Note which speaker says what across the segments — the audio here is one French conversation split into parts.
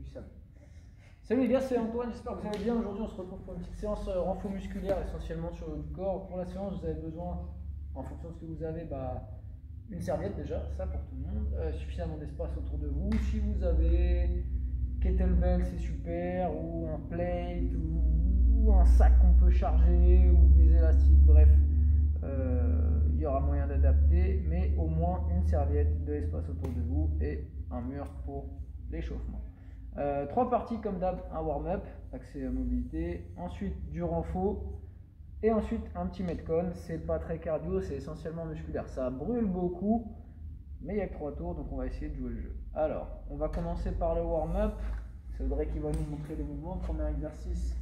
Speaker 1: puissant. Salut les gars, c'est Antoine, j'espère que vous allez bien. Aujourd'hui, on se retrouve pour une petite séance renfo musculaire, essentiellement sur le haut du corps. Pour la séance, vous avez besoin, en fonction de ce que vous avez, une serviette déjà, ça pour tout le monde, suffisamment d'espace autour de vous. Si vous avez kettlebell, c'est super, ou un plate, ou un sac qu'on peut charger, ou des élastiques, bref, il y aura moyen d'adapter, mais au moins une serviette, de l'espace autour de vous et un mur pour l'échauffement. 3 parties comme d'hab, un warm-up, accès à mobilité, ensuite du renfo, et ensuite un petit metcon. C'est pas très cardio, c'est essentiellement musculaire. Ça brûle beaucoup, mais il y a que 3 tours, donc on va essayer de jouer le jeu. Alors, on va commencer par le warm-up. C'est Audrey qui va nous montrer les mouvements. Premier exercice,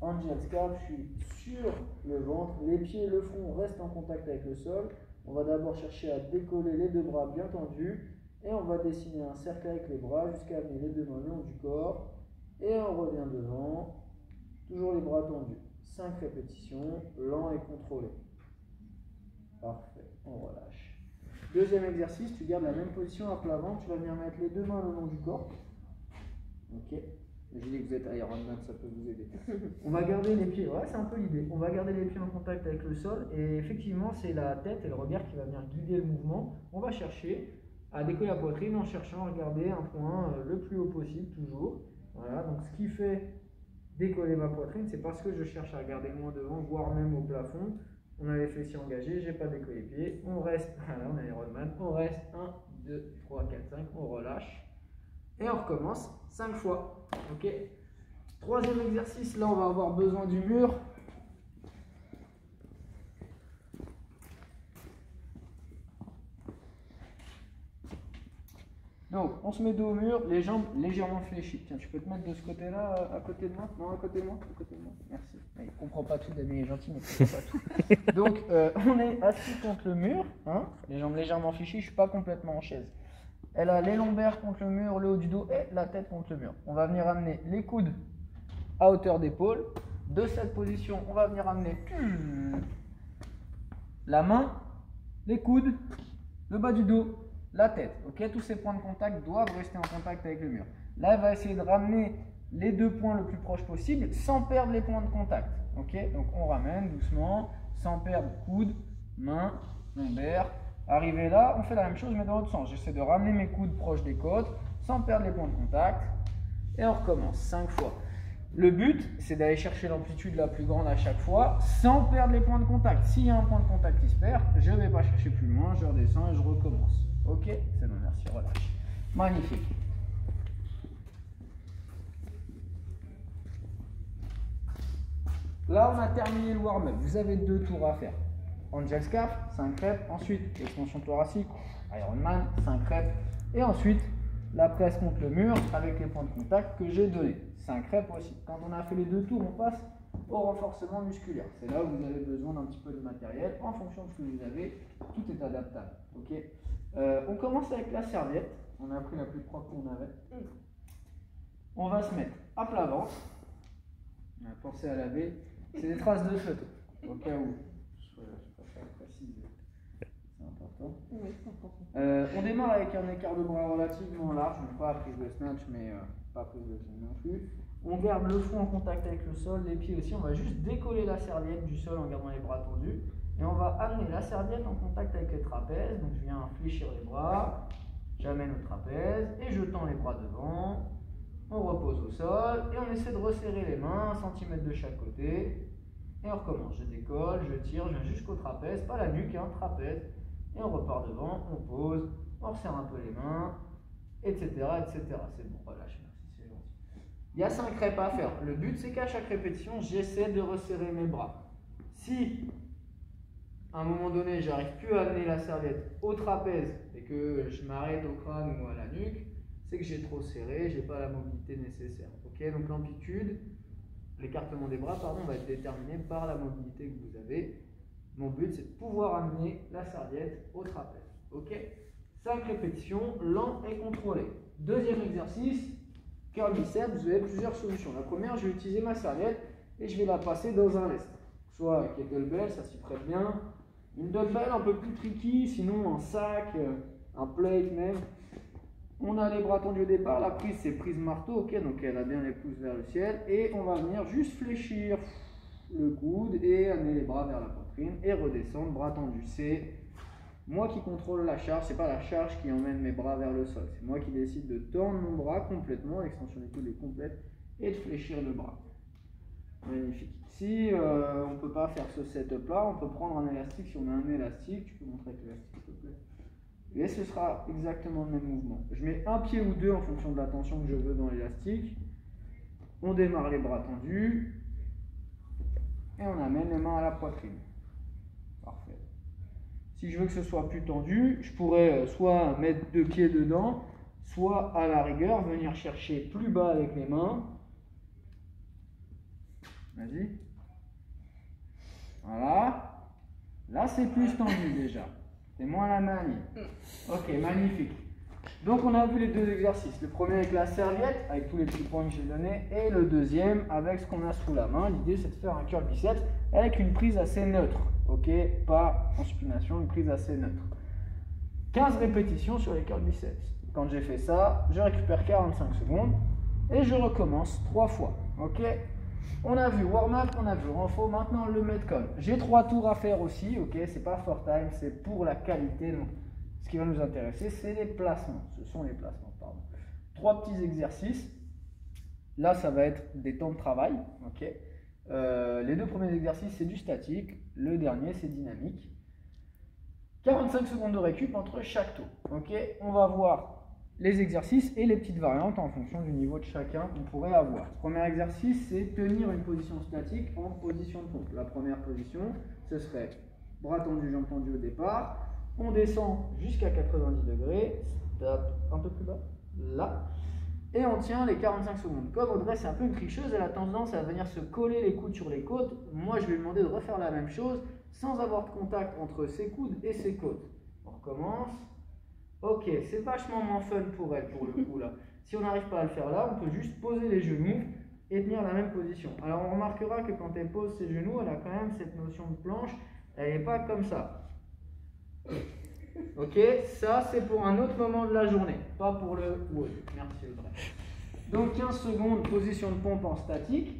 Speaker 1: Angel Scarf. Je suis sur le ventre, les pieds et le front restent en contact avec le sol. On va d'abord chercher à décoller les 2 bras bien tendus. Et on va dessiner un cercle avec les bras jusqu'à amener les 2 mains le long du corps. Et on revient devant, toujours les bras tendus. 5 répétitions, lent et contrôlé. Parfait, on relâche. Deuxième exercice, tu gardes la même position à plat ventre. Tu vas venir mettre les 2 mains le long du corps. Ok. Imaginez que vous êtes Ironman, ça peut vous aider. On va garder les pieds, ouais, c'est un peu l'idée. On va garder les pieds en contact avec le sol. Et effectivement, c'est la tête et le regard qui va venir guider le mouvement. On va chercher à décoller la poitrine en cherchant à regarder un point le plus haut possible, toujours. Voilà, donc ce qui fait décoller ma poitrine, c'est parce que je cherche à regarder loin devant, voire même au plafond. On a les fessiers engagés, j'ai pas décollé les pieds. On reste, voilà, on a Ironman, on reste 1, 2, 3, 4, 5, on relâche. Et on recommence 5 fois. Ok. Troisième exercice, là on va avoir besoin du mur. Donc, on se met dos au mur, les jambes légèrement fléchies. Tiens, tu peux te mettre de ce côté-là, à côté de moi? Non, à côté de moi, à côté de moi. Merci. Il ne comprend pas tout, Damien est gentil, mais il ne comprend pas tout. Donc, on est assis contre le mur, hein, les jambes légèrement fléchies, je ne suis pas complètement en chaise. Elle a les lombaires contre le mur, le haut du dos et la tête contre le mur. On va venir amener les coudes à hauteur d'épaule. De cette position, on va venir amener la main, les coudes, le bas du dos, la tête. Ok, tous ces points de contact doivent rester en contact avec le mur. Là, elle va essayer de ramener les 2 points le plus proche possible sans perdre les points de contact. Ok, donc on ramène doucement, sans perdre coude, main, lombaire. Arrivé là, on fait la même chose mais dans l'autre sens. J'essaie de ramener mes coudes proches des côtes sans perdre les points de contact. Et on recommence 5 fois. Le but, c'est d'aller chercher l'amplitude la plus grande à chaque fois sans perdre les points de contact. S'il y a un point de contact qui se perd, je ne vais pas chercher plus loin, je redescends et je recommence. Ok, c'est bon, merci, relâche. Magnifique. Là, on a terminé le warm-up. Vous avez 2 tours à faire. Angel Scarf, 5 reps. Ensuite, extension thoracique, Ironman, 5 reps. Et ensuite, la presse contre le mur avec les points de contact que j'ai donnés. 5 reps aussi. Quand on a fait les 2 tours, on passe au renforcement musculaire. C'est là où vous avez besoin d'un petit peu de matériel. En fonction de ce que vous avez, tout est adaptable. Ok. On commence avec la serviette. On a pris la plus propre qu'on avait. On va se mettre à plat ventre. On a pensé à laver. C'est des traces de feu, au cas où. Je préfère préciser. C'est important. Oui, c'est important. On démarre avec un écart de bras relativement large. Donc pas prise de snatch, mais pas prise de snatch non plus. On garde le front en contact avec le sol, les pieds aussi. On va juste décoller la serviette du sol en gardant les bras tendus. Et on va amener la serviette en contact avec les trapèzes. Donc je viens fléchir les bras, j'amène au trapèze et je tends les bras devant. On repose au sol et on essaie de resserrer les mains, 1 cm de chaque côté. Et on recommence. Je décolle, je tire, je viens jusqu'au trapèze, pas la nuque, hein, trapèze. Et on repart devant, on pose, on resserre un peu les mains, etc. etc. C'est bon, relâche, merci, c'est gentil. Il y a 5 reps à faire. Le but, c'est qu'à chaque répétition, j'essaie de resserrer mes bras. Si à un moment donné, j'arrive plus à amener la serviette au trapèze et que je m'arrête au crâne ou à la nuque, c'est que j'ai trop serré, j'ai pas la mobilité nécessaire. Ok, donc l'amplitude, l'écartement des bras, pardon, va être déterminé par la mobilité que vous avez. Mon but, c'est de pouvoir amener la serviette au trapèze. Ok, 5 répétitions, lent et contrôlé. Deuxième exercice, curl biceps. Vous avez plusieurs solutions. La première, je vais utiliser ma serviette et je vais la passer dans un rest. Soit un kettlebell, ça s'y prête bien. Une dumbbell un peu plus tricky, sinon un sac, un plate même. On a les bras tendus au départ, la prise c'est prise marteau, ok, donc elle a bien les pouces vers le ciel, et on va venir juste fléchir le coude et amener les bras vers la poitrine et redescendre, bras tendus. C'est moi qui contrôle la charge, c'est pas la charge qui emmène mes bras vers le sol, c'est moi qui décide de tendre mon bras complètement, l'extension du coude est complète, et de fléchir le bras. Magnifique. Si on ne peut pas faire ce setup là, on peut prendre un élastique. Si on a un élastique, tu peux montrer avec l'élastique s'il te plaît. Et ce sera exactement le même mouvement. Je mets un pied ou deux en fonction de la tension que je veux dans l'élastique. On démarre les bras tendus. Et on amène les mains à la poitrine. Parfait. Si je veux que ce soit plus tendu, je pourrais soit mettre deux pieds dedans, soit à la rigueur venir chercher plus bas avec les mains. Vas-y. Voilà. Là, c'est plus tendu déjà. C'est moins la manie. Ok, magnifique. Donc, on a vu les deux exercices. Le premier avec la serviette, avec tous les petits points que j'ai donnés, et le deuxième avec ce qu'on a sous la main. L'idée, c'est de faire un curl biceps avec une prise assez neutre. Ok, pas en supination, une prise assez neutre. 15 répétitions sur les curl biceps. Quand j'ai fait ça, je récupère 45 secondes et je recommence 3 fois. Ok. On a vu warm-up, on a vu renfort, maintenant le metcon. J'ai 3 tours à faire aussi, ok, c'est pas for time, c'est pour la qualité. Donc, ce qui va nous intéresser, c'est les placements. Ce sont les placements, pardon. 3 petits exercices. Là, ça va être des temps de travail, ok. Les 2 premiers exercices, c'est du statique. Le dernier, c'est dynamique. 45 secondes de récup entre chaque tour, ok. On va voir les exercices et les petites variantes en fonction du niveau de chacun qu'on pourrait avoir. Premier exercice, c'est tenir une position statique en position de pompe. La première position, ce serait bras tendus, jambes tendues au départ. On descend jusqu'à 90 degrés, stop, un peu plus bas, là. Et on tient les 45 secondes. Comme Audrey, c'est un peu une tricheuse, elle a tendance à venir se coller les coudes sur les côtes. Moi, je vais lui demander de refaire la même chose sans avoir de contact entre ses coudes et ses côtes. On recommence. Ok, c'est vachement moins fun pour elle, pour le coup là. Si on n'arrive pas à le faire là, on peut juste poser les genoux et tenir la même position. Alors on remarquera que quand elle pose ses genoux, elle a quand même cette notion de planche, elle n'est pas comme ça. Ok, ça c'est pour un autre moment de la journée, pas pour le wood. Merci Audrey. Donc 15 secondes, position de pompe en statique,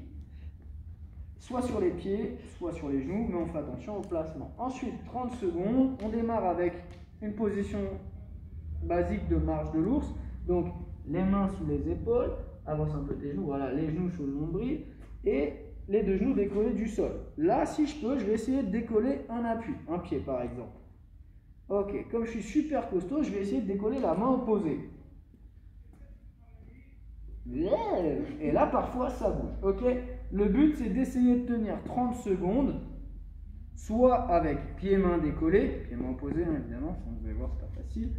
Speaker 1: soit sur les pieds, soit sur les genoux, mais on fait attention au placement. Ensuite, 30 secondes, on démarre avec une position basique de marche de l'ours, donc les mains sous les épaules, avance un peu tes genoux, voilà, les genoux sous le nombril et les 2 genoux décollés du sol. Là, si je peux, je vais essayer de décoller un appui, un pied par exemple. Ok, comme je suis super costaud, je vais essayer de décoller la main opposée. Et là, parfois, ça bouge. Ok, le but, c'est d'essayer de tenir 30 secondes, soit avec pied-main décollé, pied-main opposé, hein, évidemment, sinon vous allez voir, c'est pas facile.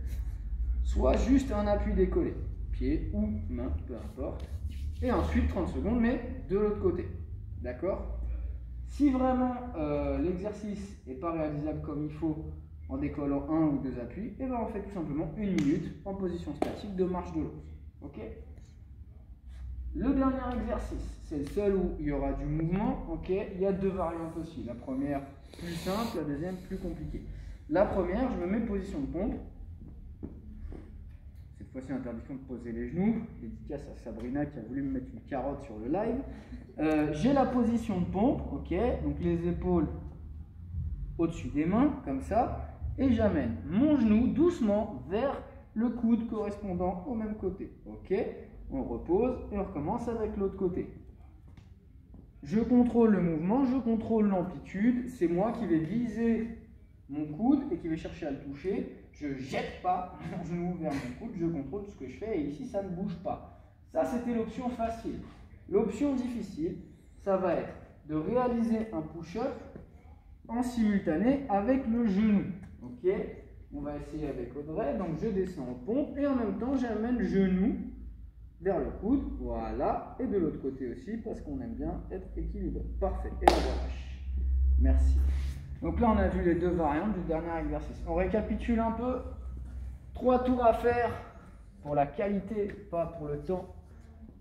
Speaker 1: Soit juste un appui décollé, pied ou main, peu importe. Et ensuite 30 secondes, mais de l'autre côté. D'accord? Si vraiment l'exercice n'est pas réalisable comme il faut en décollant un ou 2 appuis, et ben on fait tout simplement 1 minute en position statique de marche de l'os. Ok? Le dernier exercice, c'est le seul où il y aura du mouvement. Ok? Il y a 2 variantes aussi. La première plus simple, la deuxième plus compliquée. La première, je me mets position de pompe. Cette fois-ci, interdiction de poser les genoux. Dédicace à Sabrina qui a voulu me mettre une carotte sur le live. J'ai la position de pompe, ok, donc les épaules au-dessus des mains, comme ça, et j'amène mon genou doucement vers le coude correspondant au même côté. Ok, on repose et on recommence avec l'autre côté. Je contrôle le mouvement, je contrôle l'amplitude, c'est moi qui vais viser mon coude et qui vais chercher à le toucher. Je ne jette pas mon genou vers mon coude, je contrôle ce que je fais et ici ça ne bouge pas. Ça c'était l'option facile. L'option difficile, ça va être de réaliser un push-up en simultané avec le genou. Ok, on va essayer avec Audrey. Donc je descends en pompe et en même temps j'amène le genou vers le coude. Voilà, et de l'autre côté aussi parce qu'on aime bien être équilibré. Parfait, et la relâche. Merci. Donc là on a vu les 2 variantes du dernier exercice. On récapitule un peu. 3 tours à faire pour la qualité, pas pour le temps.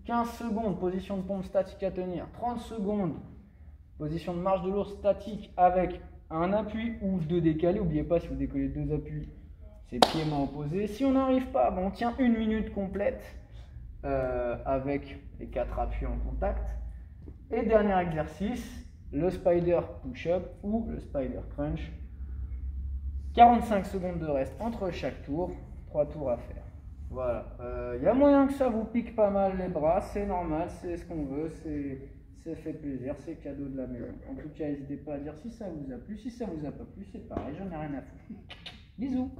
Speaker 1: 15 secondes, position de pompe statique à tenir. 30 secondes, position de marche de l'ours statique avec un appui ou 2 décalés. N'oubliez pas, si vous décollez 2 appuis, c'est pieds-mains opposés. Si on n'arrive pas, on tient 1 minute complète avec les 4 appuis en contact. Et dernier exercice, le spider push-up ou le spider crunch. 45 secondes de reste entre chaque tour, 3 tours à faire. Voilà, il y a moyen que ça vous pique pas mal les bras, c'est normal, c'est ce qu'on veut, c'est fait plaisir, c'est cadeau de la maison. En tout cas, n'hésitez pas à dire si ça vous a plu, si ça vous a pas plu, c'est pareil, j'en ai rien à foutre. Bisous.